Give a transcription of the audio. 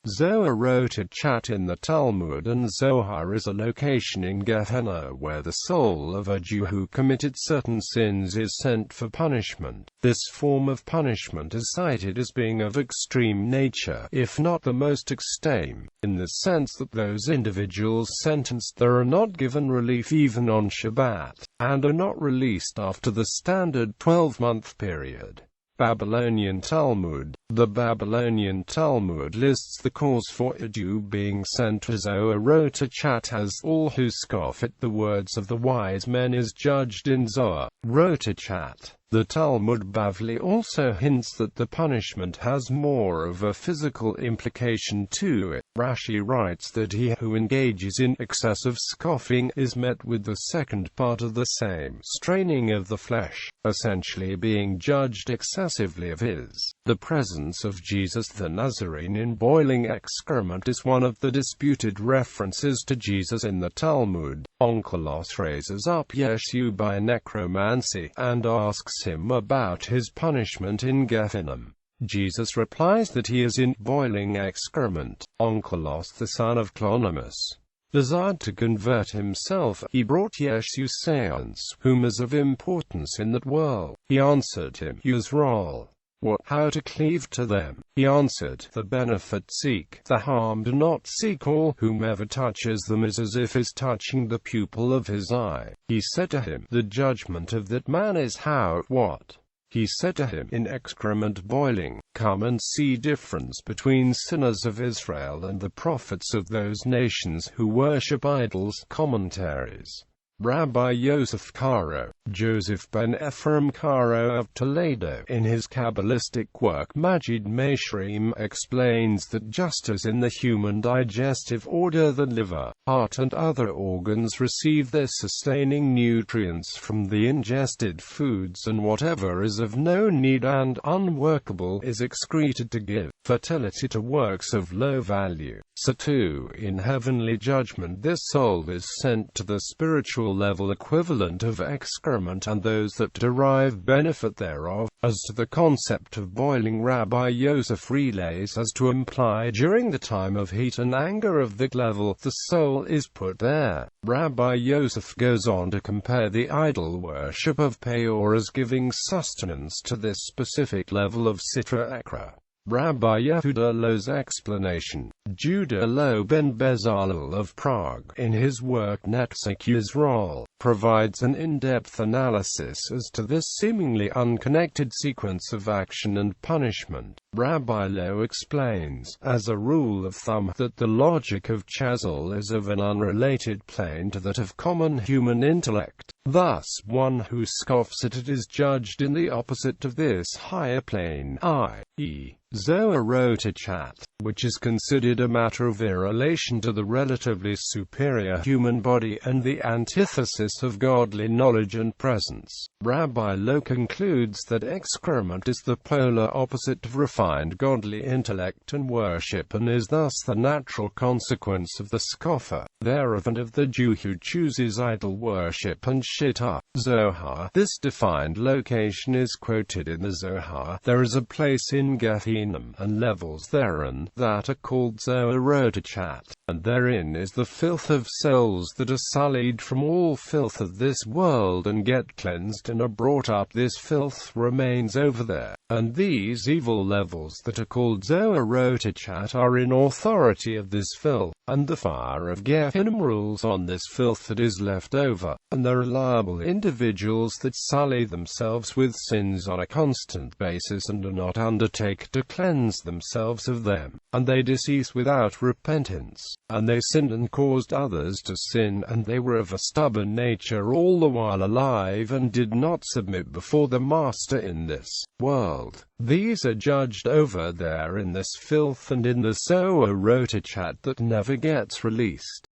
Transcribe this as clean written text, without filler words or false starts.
Tzoah Rotachat in the Talmud and Zohar is a location in Gehenna where the soul of a Jew who committed certain sins is sent for punishment. This form of punishment is cited as being of extreme nature, if not the most extreme, in the sense that those individuals sentenced there are not given relief even on Shabbat, and are not released after the standard 12-month period. Babylonian Talmud. The Babylonian Talmud lists the cause for a Jew being sent to Tzoah Rotachat as all who scoff at the words of the wise men is judged in Tzoah Rotachat. The Talmud Bavli also hints that the punishment has more of a physical implication to it. Rashi writes that he who engages in excessive scoffing is met with the second part of the same straining of the flesh, essentially being judged excessively of his. The presence of Jesus the Nazarene in boiling excrement is one of the disputed references to Jesus in the Talmud. Onkelos raises up Yeshu by necromancy, and asks him about his punishment in Gehenna. Jesus replies that he is in boiling excrement. Onkelos, the son of Clonimus, desired to convert himself. He brought Yeshu sayings, whom is of importance in that world. He answered him, Yisrael. What? How to cleave to them? He answered, the benefit seek, the harm do not seek. All whomever touches them is as if is touching the pupil of his eye. He said to him, the judgment of that man is how? What? He said to him, in excrement boiling. Come and see difference between sinners of Israel and the prophets of those nations who worship idols. Commentaries. Rabbi Yosef Karo, Joseph ben Ephraim Karo of Toledo, in his Kabbalistic work Magid Meshrim, explains that just as in the human digestive order the liver, heart and other organs receive their sustaining nutrients from the ingested foods, and whatever is of no need and unworkable is excreted to give fertility to works of low value, so too, in heavenly judgment this soul is sent to the spiritual level equivalent of excrement and those that derive benefit thereof. As to the concept of boiling, Rabbi Yosef relays as to imply during the time of heat and anger of that level, the soul is put there. Rabbi Yosef goes on to compare the idol worship of Peor as giving sustenance to this specific level of Sitra Ekra. Rabbi Yehuda Loh's explanation. Judah Loh ben Bezalel of Prague, in his work Netzach Yisrael, provides an in-depth analysis as to this seemingly unconnected sequence of action and punishment. Rabbi Loh explains, as a rule of thumb, that the logic of Chazal is of an unrelated plane to that of common human intellect. Thus, one who scoffs at it is judged in the opposite of this higher plane, i.e., Tzoah Rotachat, which is considered a matter of irrelation to the relatively superior human body and the antithesis of godly knowledge and presence. Rabbi Loh concludes that excrement is the polar opposite of refined godly intellect and worship, and is thus the natural consequence of the scoffer thereof and of the Jew who chooses idol worship and shittah. Zohar. This defined location is quoted in the Zohar. There is a place in Gehenna, and levels therein, that are called Tzoah Rotachat, and therein is the filth of souls that are sullied from all filth of this world and get cleansed and are brought up. This filth remains over there, and these evil levels that are called Tzoah Rotachat are in authority of this filth, and the fire of Gehenna rules on this filth that is left over, and there are liable individuals that sully themselves with sins on a constant basis and do not undertake to cleanse themselves of them, and they decease without repentance, and they sinned and caused others to sin, and they were of a stubborn nature all the while alive and did not submit before the Master in this world. These are judged over there in this filth and in the Tzoah Rotachat that never gets released.